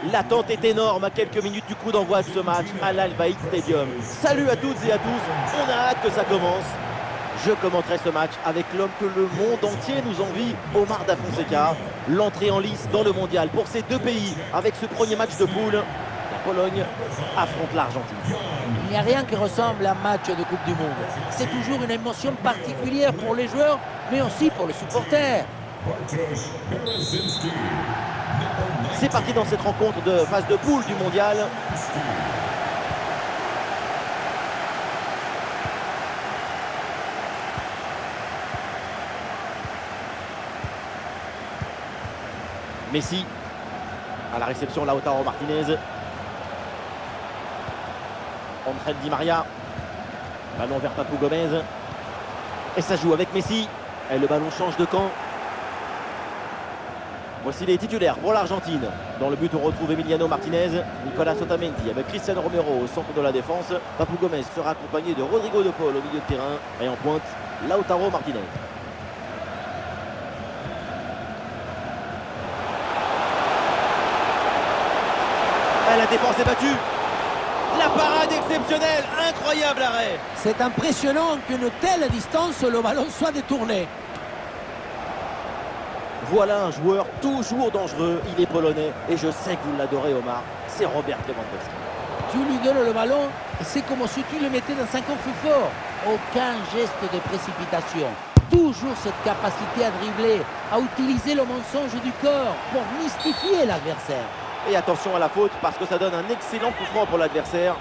L'attente est énorme à quelques minutes du coup d'envoi de ce match à l'Al Bayt Stadium. Salut à toutes et à tous, on a hâte que ça commence. Je commenterai ce match avec l'homme que le monde entier nous envie, Omar Da Fonseca. L'entrée en lice dans le mondial pour ces deux pays avec ce premier match de poule. La Pologne affronte l'Argentine. Il n'y a rien qui ressemble à un match de Coupe du Monde. C'est toujours une émotion particulière pour les joueurs, mais aussi pour les supporters. C'est parti dans cette rencontre de phase de poule du mondial. Messi à la réception, Lautaro Martinez. André Di Maria. Ballon vers Papu Gomez. Et ça joue avec Messi. Et le ballon change de camp. Voici les titulaires pour l'Argentine. Dans le but, on retrouve Emiliano Martinez, Nicolas Otamendi avec Cristiano Romero au centre de la défense. Papu Gomez sera accompagné de Rodrigo de Paul au milieu de terrain. Et en pointe, Lautaro Martinez. La défense est battue. La parade exceptionnelle, incroyable arrêt. C'est impressionnant qu'une telle distance, le ballon soit détourné. Voilà un joueur toujours dangereux, il est polonais et je sais que vous l'adorez Omar, c'est Robert Lewandowski. Tu lui donnes le ballon et c'est comme si tu le mettais dans un coffre fort. Aucun geste de précipitation. Toujours cette capacité à dribbler, à utiliser le mensonge du corps pour mystifier l'adversaire. Et attention à la faute parce que ça donne un excellent coup franc pour l'adversaire.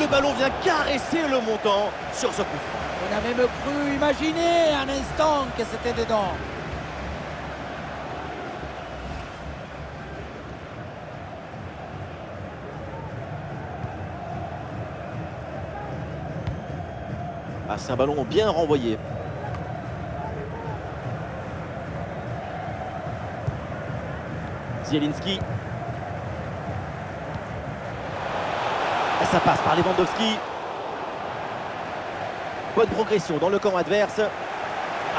Le ballon vient caresser le montant sur ce coup franc. On a même cru imaginer un instant que c'était dedans. Ah, c'est un ballon bien renvoyé. Zielinski. Et ça passe par Lewandowski. Bonne progression dans le camp adverse.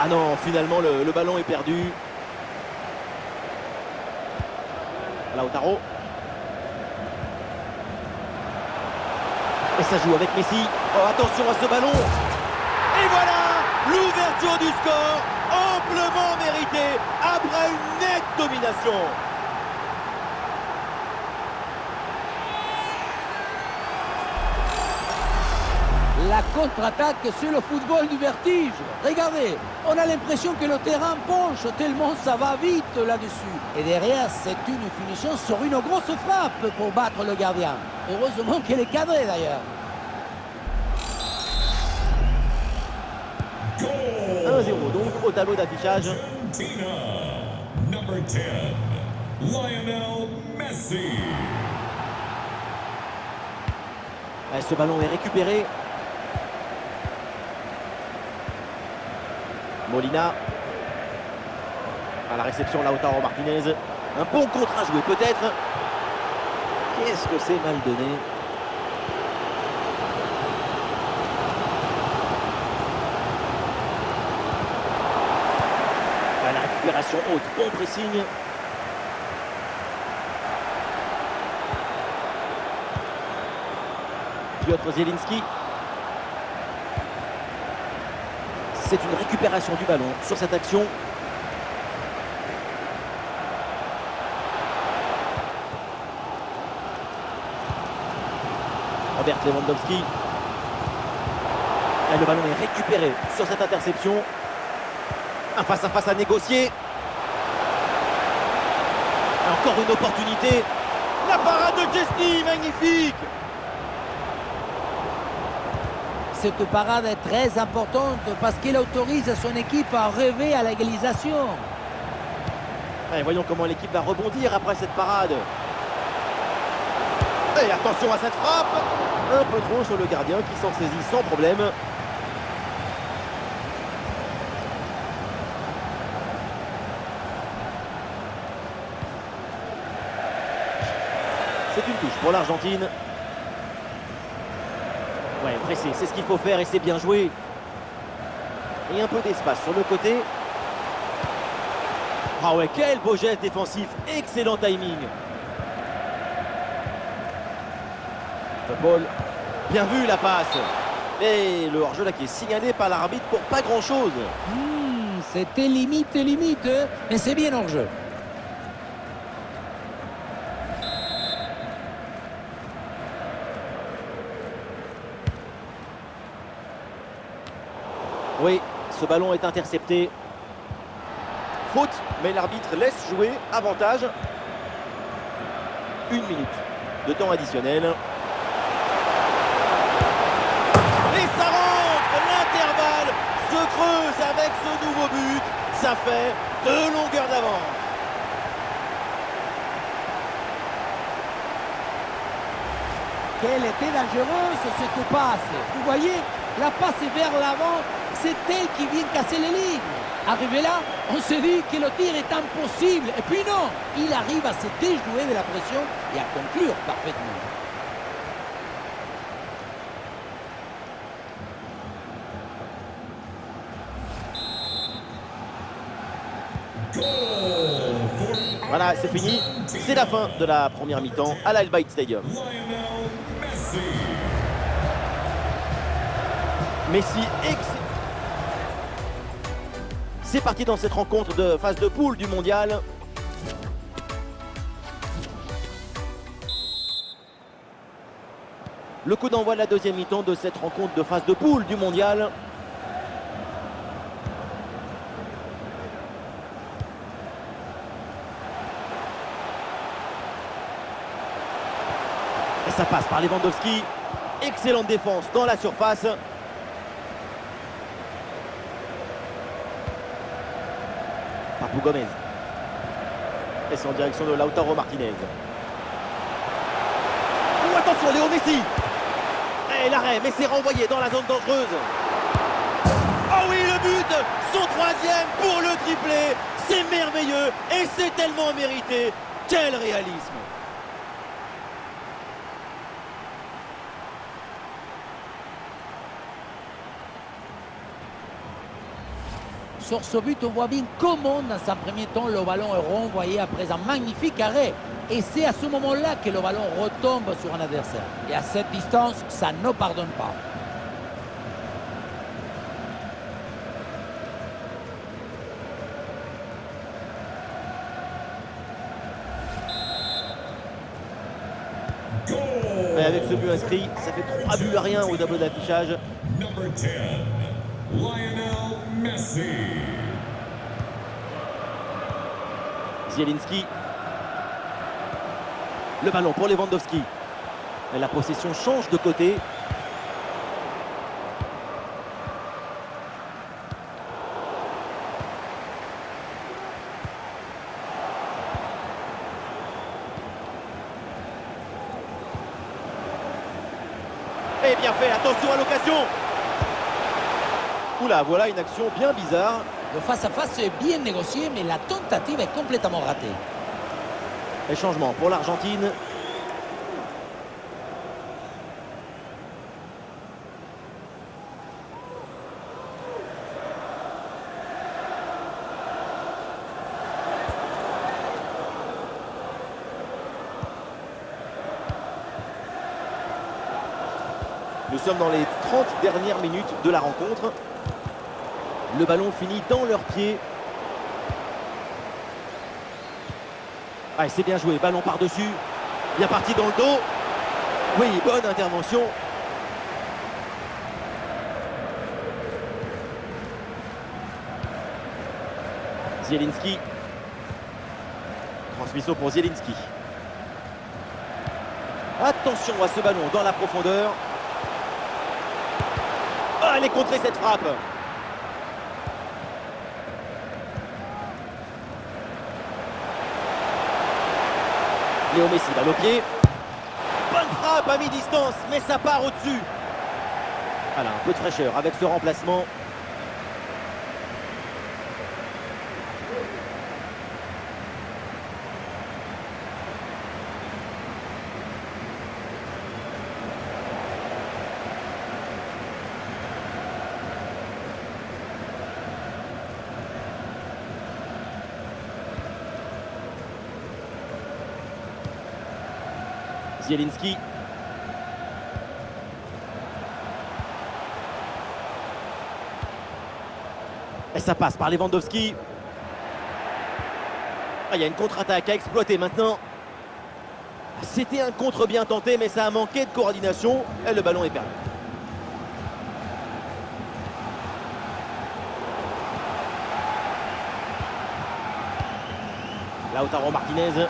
Ah non, finalement le ballon est perdu. Lautaro. Et ça joue avec Messi. Oh, attention à ce ballon. Et voilà l'ouverture du score, amplement méritée après une nette domination. La contre-attaque, c'est le football du vertige. Regardez, on a l'impression que le terrain penche tellement ça va vite là-dessus. Et derrière, c'est une finition sur une grosse frappe pour battre le gardien. Heureusement qu'elle est cadrée d'ailleurs. 1-0 donc au tableau d'affichage. Number 10, Lionel Messi. Et ce ballon est récupéré. Molina. À la réception, Lautaro Martinez. Un bon contre à jouer peut-être. Qu'est-ce que c'est mal donné. La récupération haute, bon pressing. Piotr Zielinski. C'est une récupération du ballon sur cette action. Robert Lewandowski. Et le ballon est récupéré sur cette interception. Un face-à-face à négocier. Et encore une opportunité. La parade de Chesney, magnifique. Cette parade est très importante parce qu'elle autorise son équipe à rêver à l'égalisation. Et voyons comment l'équipe va rebondir après cette parade. Et attention à cette frappe. Un peu trop sur le gardien qui s'en saisit sans problème. C'est une touche pour l'Argentine. Ouais, pressé, c'est ce qu'il faut faire et c'est bien joué. Et un peu d'espace sur le côté. Ah ouais, quel beau geste défensif, excellent timing. De Paul, bien vu la passe. Et le hors-jeu là qui est signalé par l'arbitre pour pas grand-chose. C'était limite, mais c'est bien hors-jeu. Oui, ce ballon est intercepté. Faute, mais l'arbitre laisse jouer. Avantage. 1 minute de temps additionnel. Et ça rentre. L'intervalle se creuse avec ce nouveau but. Ça fait 2 longueurs d'avance. Quelle était dangereuse cette passe. Vous voyez, la passe est vers l'avant. C'est elle qui vient casser les lignes. Arrivé là, on se dit que le tir est impossible. Et puis non, il arrive à se déjouer de la pression et à conclure parfaitement. Voilà, c'est fini. C'est la fin de la première mi-temps à l'Al Bayt Stadium. Messi, c'est parti dans cette rencontre de phase de poule du mondial. Le coup d'envoi de la deuxième mi-temps de cette rencontre de phase de poule du mondial. Et ça passe par Lewandowski. Excellente défense dans la surface. Papu Gomez. Et c'est en direction de Lautaro Martinez. Oh, attention, Léo Messi. Et l'arrêt, mais c'est renvoyé dans la zone dangereuse. Oh oui, le but. Son troisième pour le triplé. C'est merveilleux et c'est tellement mérité. Quel réalisme. Sur ce but, on voit bien comment, dans un premier temps, le ballon est renvoyé après un magnifique arrêt. Et c'est à ce moment-là que le ballon retombe sur un adversaire. Et à cette distance, ça ne pardonne pas. Et avec ce but inscrit, ça fait 3-1 au tableau d'affichage. Number 10, Lionel Messi. Zielinski. Le ballon pour Lewandowski. Et la possession change de côté. Et bien fait, attention à l'occasion. Oula, voilà une action bien bizarre. Le face-à-face est bien négocié, mais la tentative est complètement ratée. Et changement pour l'Argentine. Nous sommes dans les 30 dernières minutes de la rencontre. Le ballon finit dans leurs pieds. Ah, c'est bien joué, ballon par-dessus. Bien parti dans le dos. Oui, bonne intervention. Zielinski. Transmission pour Zielinski. Attention à ce ballon dans la profondeur. Ah, elle est contrée cette frappe. Léo Messi, balle au pied. Bonne frappe à mi-distance, mais ça part au-dessus. Voilà, un peu de fraîcheur avec ce remplacement. Zielinski. Et ça passe par Lewandowski. Ah, il y a une contre-attaque à exploiter maintenant. C'était un contre bien tenté, mais ça a manqué de coordination. Et le ballon est perdu. Lautaro Martinez.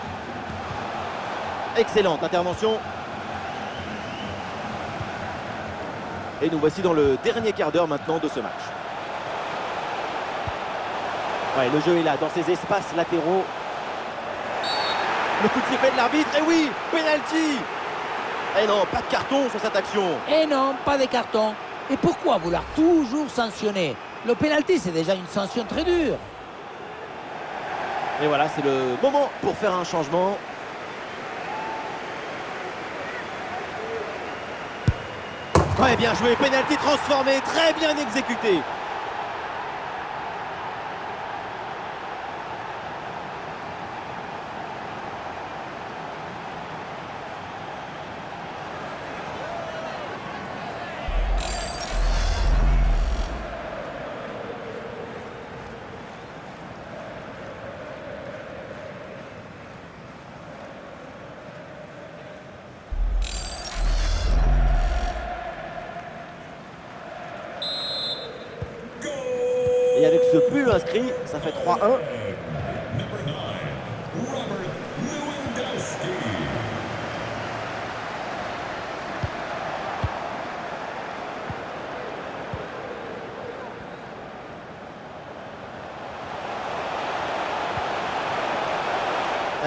Excellente intervention. Et nous voici dans le dernier quart d'heure maintenant de ce match. Ouais, le jeu est là, dans ces espaces latéraux. Le coup de sifflet de l'arbitre, et oui, penalty. Et non, pas de carton sur cette action. Et non, pas de carton. Et pourquoi vouloir toujours sanctionner? Le pénalty, c'est déjà une sanction très dure. Et voilà, c'est le moment pour faire un changement. Ouais, bien joué, penalty transformé, très bien exécuté. Et avec ce but inscrit, ça fait 3-1. Number 9, Robert Lewandowski.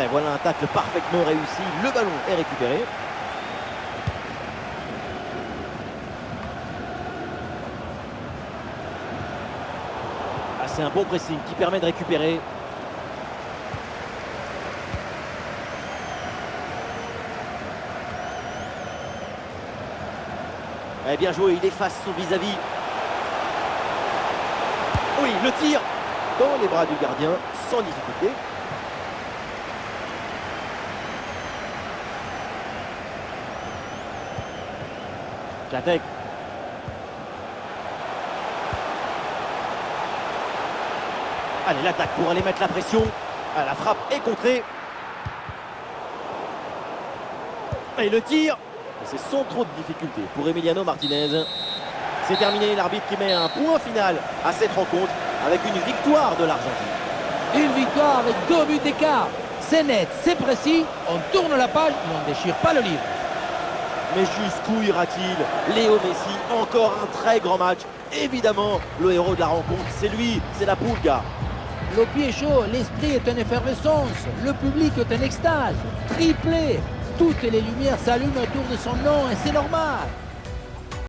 Et voilà un tacle parfaitement réussi. Le ballon est récupéré. Ah, c'est un bon pressing qui permet de récupérer. Eh, bien joué, il efface son vis-à-vis. Oui, le tir dans les bras du gardien, sans difficulté. Jatek. Allez, l'attaque pour aller mettre la pression. Ah, la frappe est contrée. Et le tir. Et c'est sans trop de difficulté pour Emiliano Martinez. C'est terminé, l'arbitre qui met un point final à cette rencontre avec une victoire de l'Argentine. Une victoire avec 2 buts d'écart. C'est net, c'est précis. On tourne la page, mais on ne déchire pas le livre. Mais jusqu'où ira-t-il? Léo Messi, encore un très grand match. Évidemment, le héros de la rencontre, c'est lui, c'est la Pulga. Le pied chaud, l'esprit est en effervescence. Le public est en extase. Triplé. Toutes les lumières s'allument autour de son nom et c'est normal.